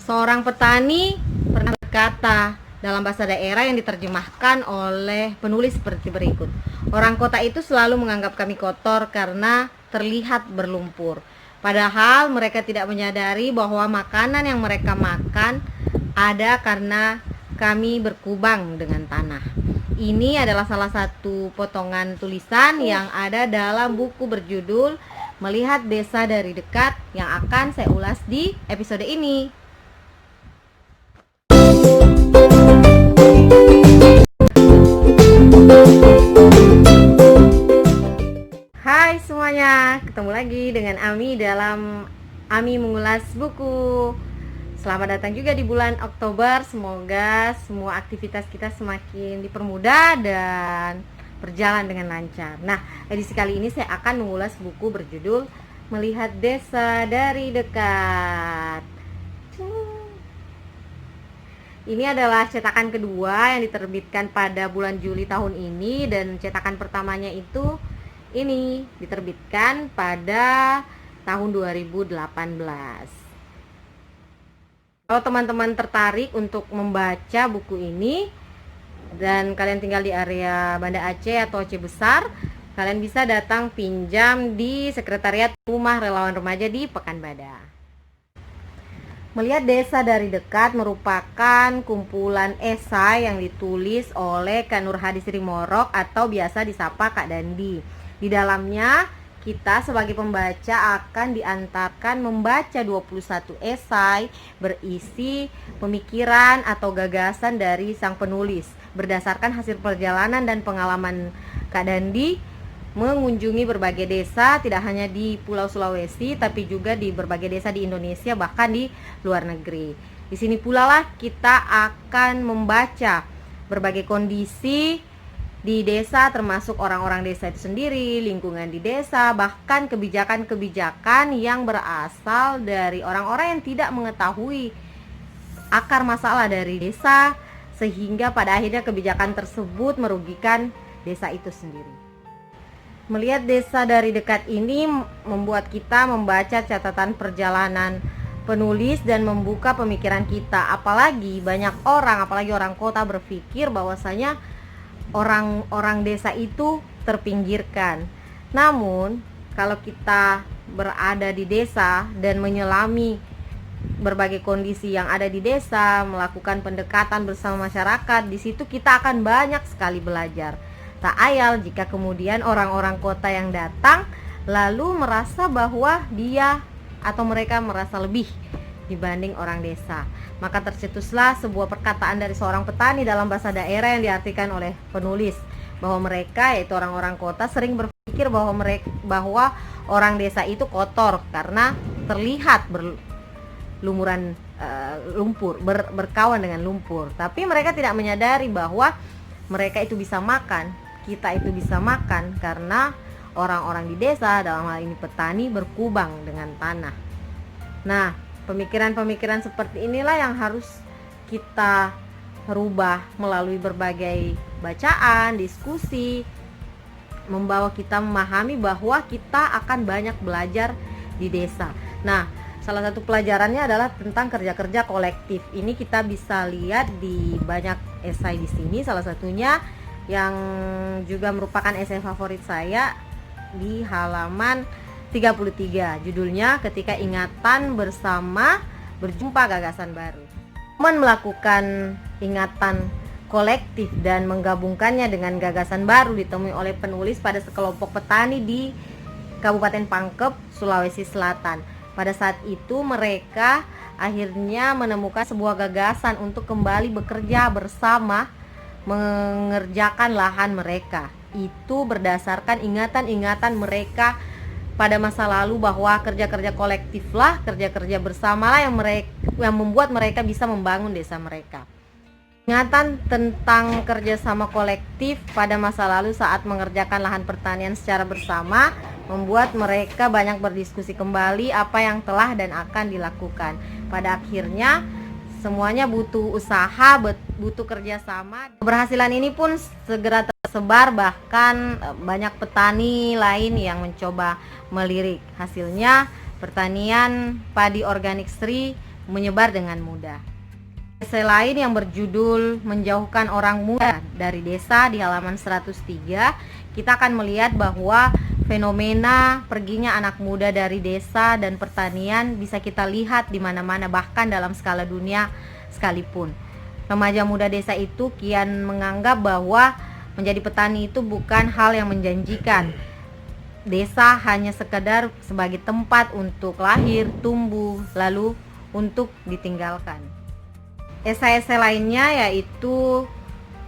Seorang petani pernah berkata dalam bahasa daerah yang diterjemahkan oleh penulis seperti berikut. Orang kota itu selalu menganggap kami kotor karena terlihat berlumpur. Padahal mereka tidak menyadari bahwa makanan yang mereka makan ada karena kami berkubang dengan tanah. Ini adalah salah satu potongan tulisan yang ada dalam buku berjudul Melihat Desa dari Dekat yang akan saya ulas di episode ini. Hai semuanya, ketemu lagi dengan Ami dalam Ami Mengulas Buku. Selamat datang juga di bulan Oktober. Semoga semua aktivitas kita semakin dipermudah dan berjalan dengan lancar. Nah, edisi kali ini saya akan mengulas buku berjudul Melihat Desa dari Dekat. Ini adalah cetakan kedua yang diterbitkan pada bulan Juli tahun ini, dan cetakan pertamanya itu ini diterbitkan pada tahun 2018. Kalau teman-teman tertarik untuk membaca buku ini dan kalian tinggal di area Banda Aceh atau Aceh Besar, kalian bisa datang pinjam di Sekretariat Rumah Relawan Remaja di Pekanbadak. Melihat Desa dari Dekat merupakan kumpulan esai yang ditulis oleh Kak Nurhadi Sri Morok atau biasa disapa Kak Dandi. Di dalamnya kita sebagai pembaca akan diantarkan membaca 21 esai berisi pemikiran atau gagasan dari sang penulis berdasarkan hasil perjalanan dan pengalaman Kak Dandi mengunjungi berbagai desa, tidak hanya di Pulau Sulawesi tapi juga di berbagai desa di Indonesia, bahkan di luar negeri. Di sini pula lah kita akan membaca berbagai kondisi di desa, termasuk orang-orang desa itu sendiri, lingkungan di desa, bahkan kebijakan-kebijakan yang berasal dari orang-orang yang tidak mengetahui akar masalah dari desa, sehingga pada akhirnya kebijakan tersebut merugikan desa itu sendiri. Melihat Desa dari Dekat ini membuat kita membaca catatan perjalanan penulis dan membuka pemikiran kita. Apalagi banyak orang, apalagi orang kota berpikir bahwasanya orang-orang desa itu terpinggirkan. Namun kalau kita berada di desa dan menyelami berbagai kondisi yang ada di desa, melakukan pendekatan bersama masyarakat, di situ kita akan banyak sekali belajar. Tak ayal jika kemudian orang-orang kota yang datang lalu merasa bahwa dia atau mereka merasa lebih dibanding orang desa. Maka tercetuslah sebuah perkataan dari seorang petani dalam bahasa daerah yang diartikan oleh penulis, bahwa mereka, yaitu orang-orang kota, sering berpikir bahwa orang desa itu kotor karena terlihat berlumuran lumpur, berkawan dengan lumpur. Tapi mereka tidak menyadari bahwa mereka itu bisa makan, kita itu bisa makan karena orang-orang di desa, dalam hal ini petani, berkubang dengan tanah. Nah, pemikiran-pemikiran seperti inilah yang harus kita rubah melalui berbagai bacaan, diskusi, membawa kita memahami bahwa kita akan banyak belajar di desa. Nah, salah satu pelajarannya adalah tentang kerja-kerja kolektif. Ini kita bisa lihat di banyak esai di sini. Salah satunya yang juga merupakan esai favorit saya di halaman 33. Judulnya Ketika Ingatan Bersama Berjumpa Gagasan Baru. Momen melakukan ingatan kolektif dan menggabungkannya dengan gagasan baru ditemui oleh penulis pada sekelompok petani di Kabupaten Pangkep, Sulawesi Selatan. Pada saat itu mereka akhirnya menemukan sebuah gagasan untuk kembali bekerja bersama mengerjakan lahan mereka. Itu berdasarkan ingatan-ingatan mereka pada masa lalu bahwa kerja-kerja kolektiflah, kerja-kerja bersamalah yang membuat mereka bisa membangun desa mereka. Ingatan tentang kerjasama kolektif pada masa lalu saat mengerjakan lahan pertanian secara bersama membuat mereka banyak berdiskusi kembali apa yang telah dan akan dilakukan. Pada akhirnya semuanya butuh usaha, butuh kerjasama. Keberhasilan ini pun segera tersebar, bahkan banyak petani lain yang mencoba melirik. Hasilnya pertanian padi organik Sri menyebar dengan mudah. Esai lain yang berjudul Menjauhkan Orang Muda dari Desa di halaman 103, kita akan melihat bahwa fenomena perginya anak muda dari desa dan pertanian bisa kita lihat di mana-mana, bahkan dalam skala dunia sekalipun. Remaja muda desa itu kian menganggap bahwa menjadi petani itu bukan hal yang menjanjikan. Desa hanya sekedar sebagai tempat untuk lahir, tumbuh, lalu untuk ditinggalkan. Esai-esai lainnya yaitu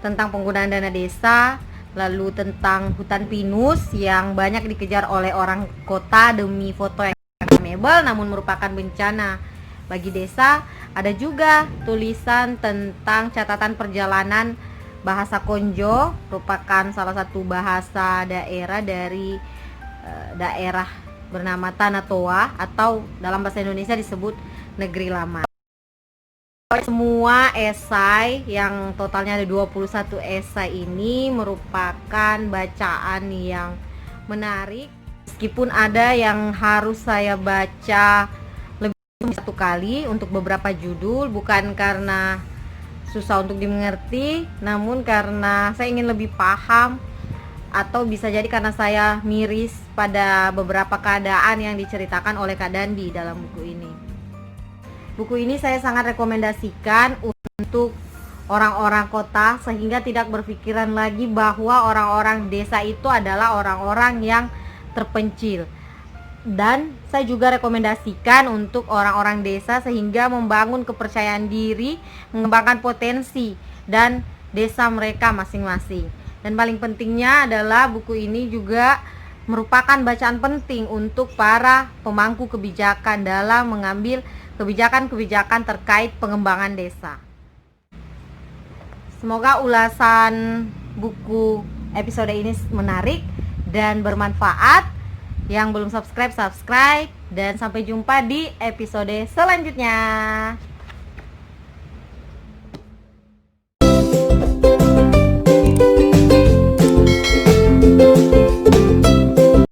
tentang penggunaan dana desa, lalu tentang hutan pinus yang banyak dikejar oleh orang kota demi foto yang mebel namun merupakan bencana bagi desa. Ada juga tulisan tentang catatan perjalanan bahasa Konjo, merupakan salah satu bahasa daerah dari daerah bernama Tanah Toa atau dalam bahasa Indonesia disebut Negeri Lama. Semua esai yang totalnya ada 21 esai ini merupakan bacaan yang menarik, meskipun ada yang harus saya baca lebih dari satu kali untuk beberapa judul, bukan karena susah untuk dimengerti, namun karena saya ingin lebih paham, atau bisa jadi karena saya miris pada beberapa keadaan yang diceritakan oleh Kak Dandi dalam buku ini. Buku ini saya sangat rekomendasikan untuk orang-orang kota, sehingga tidak berpikiran lagi bahwa orang-orang desa itu adalah orang-orang yang terpencil. Dan saya juga rekomendasikan untuk orang-orang desa sehingga membangun kepercayaan diri, mengembangkan potensi dan desa mereka masing-masing. Dan paling pentingnya adalah buku ini juga merupakan bacaan penting untuk para pemangku kebijakan dalam mengambil kebijakan-kebijakan terkait pengembangan desa. Semoga ulasan buku episode ini menarik dan bermanfaat. Yang belum subscribe, dan sampai jumpa di episode selanjutnya.